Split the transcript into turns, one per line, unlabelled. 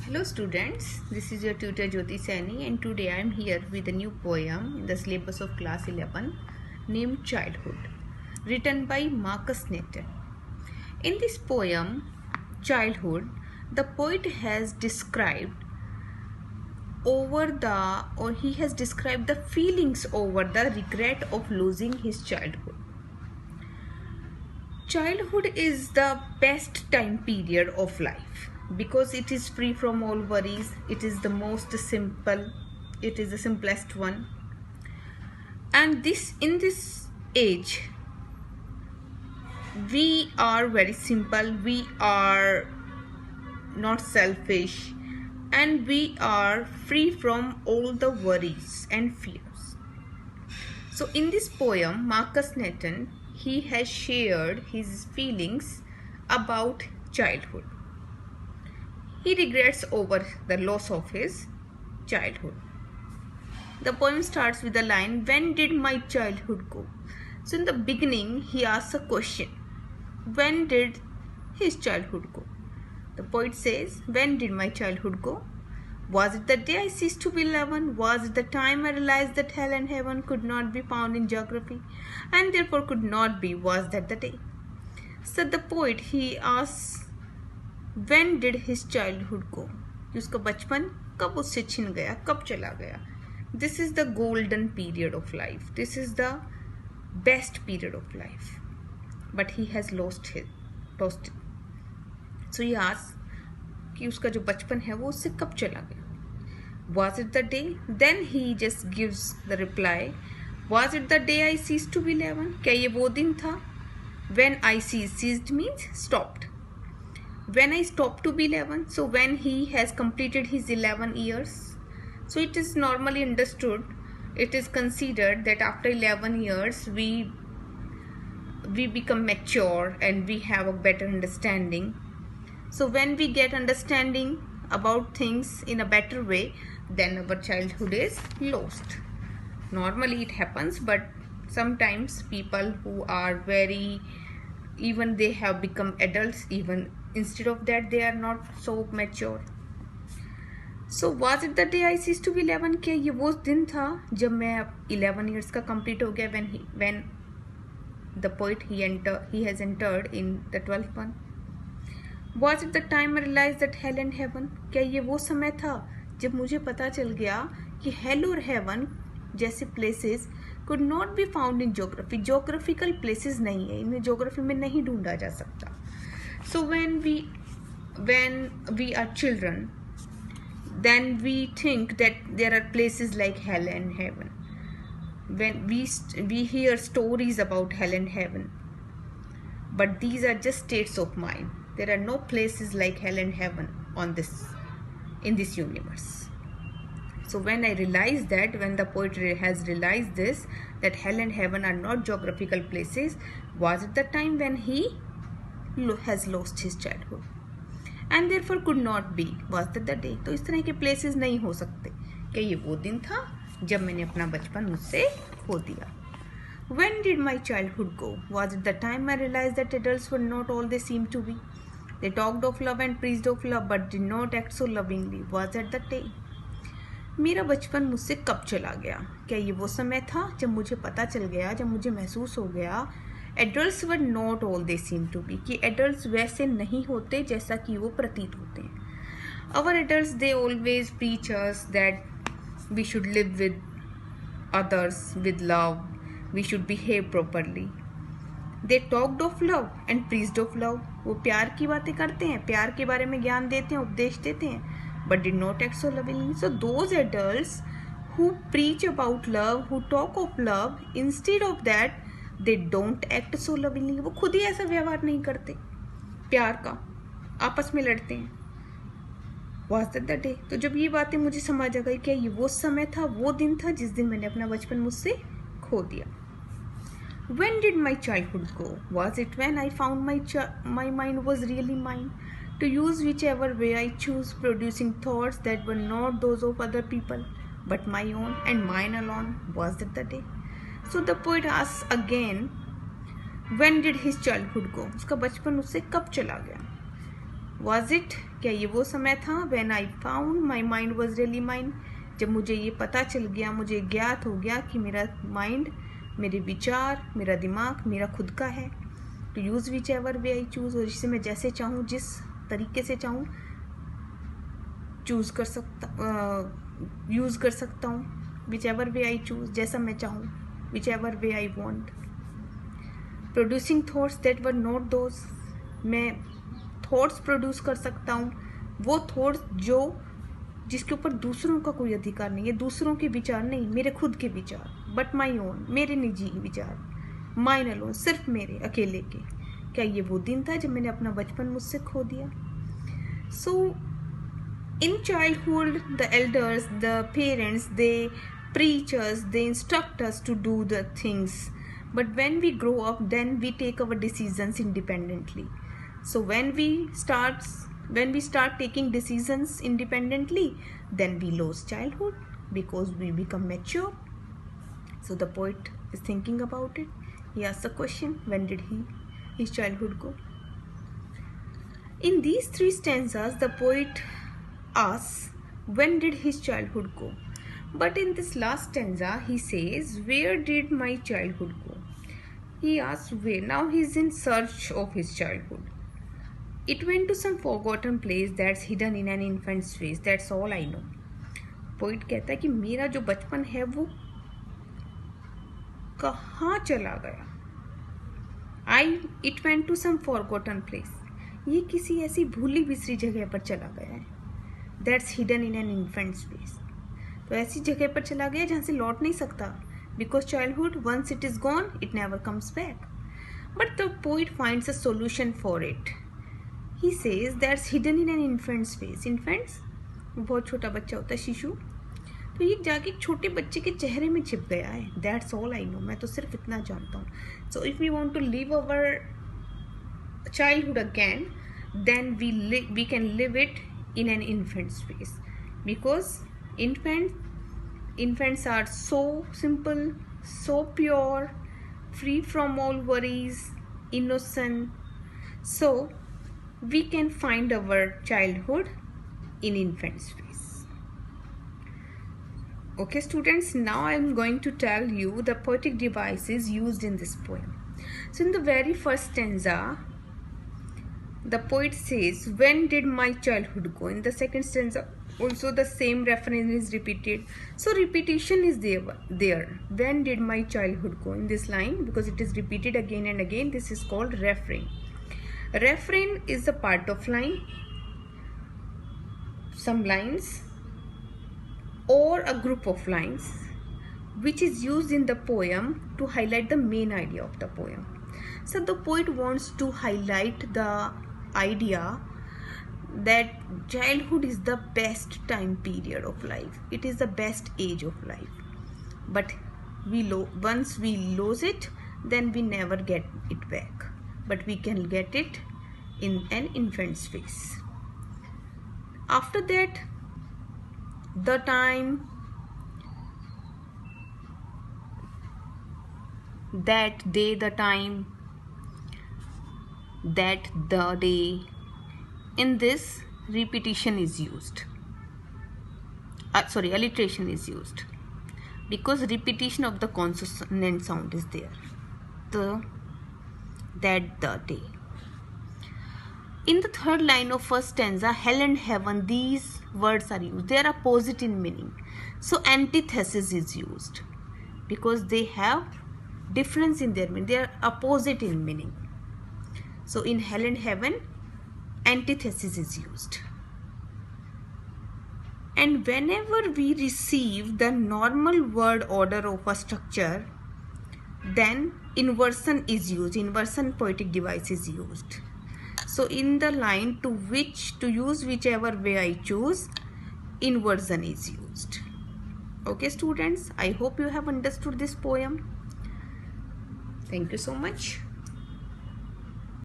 Hello students, this is your tutor Jyoti Saini and today I am here with a new poem in the syllabus of class 11 named Childhood, written by Marcus Nathan. In this poem, Childhood, the poet has described the feelings over the regret of losing his childhood. Childhood is the best time period of life because it is free from all worries. It is the most simple, it is the simplest one. And in this age, we are very simple, we are not selfish, and we are free from all the worries and fears. So in this poem, Marcus Nathan, he has shared his feelings about childhood. He regrets over the loss of his childhood. The poem starts with the line, "When did my childhood go?" So in the beginning, he asks a question. When did his childhood go? The poet says, when did my childhood go? Was it the day I ceased to be 11? Was it the time I realized that hell and heaven could not be found in geography and therefore could not be? Was that the day? So the poet, he asks, when did his childhood go? कि उसका बचपन कब उससे छिन गया, कब चला गया? This is the golden period of life. This is the best period of life. But he has lost it. So he asks कि उसका जो बचपन है वो उससे कब चला गया? Was it the day? Then he just gives the reply. Was it the day I ceased to be 11? क्या ये वो दिन था? When I ceased means stopped. When I stopped to be 11, so when he has completed his 11 years, so it is normally understood, it is considered that after 11 years we become mature and we have a better understanding. So when we get understanding about things in a better way, then our childhood is lost. Normally it happens, but sometimes people who are even they have become adults, even instead of that they are not so mature. So was it the day I ceased to be 11? क्या ये वो दिन था जब मैं 11 years का complete हो गया when the poet he has entered in the 12th one? Was it the time I realized that hell and heaven? क्या ये वो समय था जब मुझे पता चल गया कि hell और heaven जैसे places could not be found in geography. Geographical places नहीं है, इन्हें geography में नहीं ढूंढा जा सकता. So when we are children, then we think that there are places like hell and heaven. When we hear stories about hell and heaven, but these are just states of mind. There are no places like hell and heaven in this universe. So when I realized that, when the poet has realized this, that hell and heaven are not geographical places, was it the time when he has lost his childhood and therefore could not be? Was that the day? तो इस तरह के places नहीं हो सकते. क्या ये वो दिन था जब मैंने अपना बचपन मुझसे खो दिया? When did my childhood go? Was it the time I realized that adults were not all they seemed to be? They talked of love and preached of love but did not act so lovingly. Was that the day? मेरा बचपन मुझसे कब चला गया? क्या ये वो समय था जब मुझे पता चल गया, जब मुझे महसूस हो गया adults were not all they seem to be, कि adults वैसे नहीं होते जैसा कि वो प्रतीत होते हैं. Our adults, they always preach us that we should live with others with love, we should behave properly. They talked of love and preached of love. वो प्यार की बातें करते हैं, प्यार के बारे में ज्ञान देते हैं, उपदेश देते हैं, but did not act so lovingly. So those adults who preach about love, who talk of love, instead of that they don't act so lovingly. वो खुद ही ऐसा व्यवहार नहीं करते प्यार का, आपस में लड़ते हैं. Was that the day? तो जब ये बातें मुझे समझ आ गई, क्या ये वो समय था, वो दिन था जिस दिन मैंने अपना बचपन मुझसे खो दिया. When did my childhood go? Was it when I found my mind was really mine, to use whichever way I choose, producing thoughts that were not those of other people, but my own and mine alone? Was that the day? So the poet asks again, when did his childhood go? उसका बचपन उससे कब चला गया? Was it, क्या ये वो समय था when I found my mind was really mine, जब मुझे ये पता चल गया, मुझे ज्ञात हो गया कि मेरा माइंड, मेरे विचार, मेरा दिमाग मेरा खुद का है. To use whichever way I choose, और जिसे मैं जैसे चाहूँ, जिस तरीके से चाहूँ यूज़ कर सकता हूँ. Which ever way I choose, जैसा मैं चाहूँ, which ever way I want. Producing thoughts that were not those, मैं थॉट्स प्रोड्यूस कर सकता हूँ, वो थॉट्स जिसके ऊपर दूसरों का कोई अधिकार नहीं है, दूसरों के विचार नहीं, मेरे खुद के विचार, बट माई ओन, मेरे निजी विचार, माइन अलोन, सिर्फ मेरे अकेले के. क्या ये वो दिन था जब मैंने अपना बचपन मुझसे खो दिया? So in childhood the elders, the parents, they preach us, they instruct us to do the things, but when we grow up, then we take our decisions independently. So when we start taking decisions independently, then we lose childhood because we become mature. So the poet is thinking about it. He asks the question, when did his childhood go? In these three stanzas, the poet asks, when did his childhood go? But in this last stanza, he says, where did my childhood go? He asks where. Now he is in search of his childhood. It went to some forgotten place that's hidden in an infant's face. That's all I know. Poet कहता है कि मेरा जो बचपन है वो कहाँ चला गया? It went to some forgotten place. ये किसी ऐसी भूली बिसरी जगह पर चला गया है. That's hidden in an infant's face. तो ऐसी जगह पर चला गया जहाँ से लौट नहीं सकता. Because childhood, once it is gone, it never comes back. But the poet finds a solution for it. He says that's hidden in an infant's face. Infants, बहुत छोटा बच्चा होता है, शिशु. तो ये जाके छोटे बच्चे के चेहरे में छिप गया है. That's all I know. मैं तो सिर्फ इतना जानता हूँ. So if we want to live our childhood again, then we can live it in an infant's face. Because infants are so simple, so pure, free from all worries, innocent. So we can find our childhood in infant's face. Okay students, now I am going to tell you the poetic devices used in this poem. So in the very first stanza, the poet says, when did my childhood go? In the second stanza, also the same refrain is repeated. So repetition is there. When did my childhood go? In this line, because it is repeated again and again, this is called refrain. Refrain is a part of line, some lines, or a group of lines, which is used in the poem to highlight the main idea of the poem. So the poet wants to highlight the idea that childhood is the best time period of life. It is the best age of life. But once we lose it, then we never get it back. But we can get it in an infant's face. After that, the time, that day, the time, that the day. In this, repetition is used. Alliteration is used, because repetition of the consonant sound is there. The, that, the day. In the third line of first stanza, hell and heaven, these words are used. They are opposite in meaning. So antithesis is used, because they have difference in their meaning. They are opposite in meaning. So in hell and heaven, antithesis is used. And whenever we receive the normal word order of a structure, then inversion is used. Inversion poetic device is used. So in the line to use whichever way I choose, inversion is used. Okay students, I hope you have understood this poem. Thank you so much.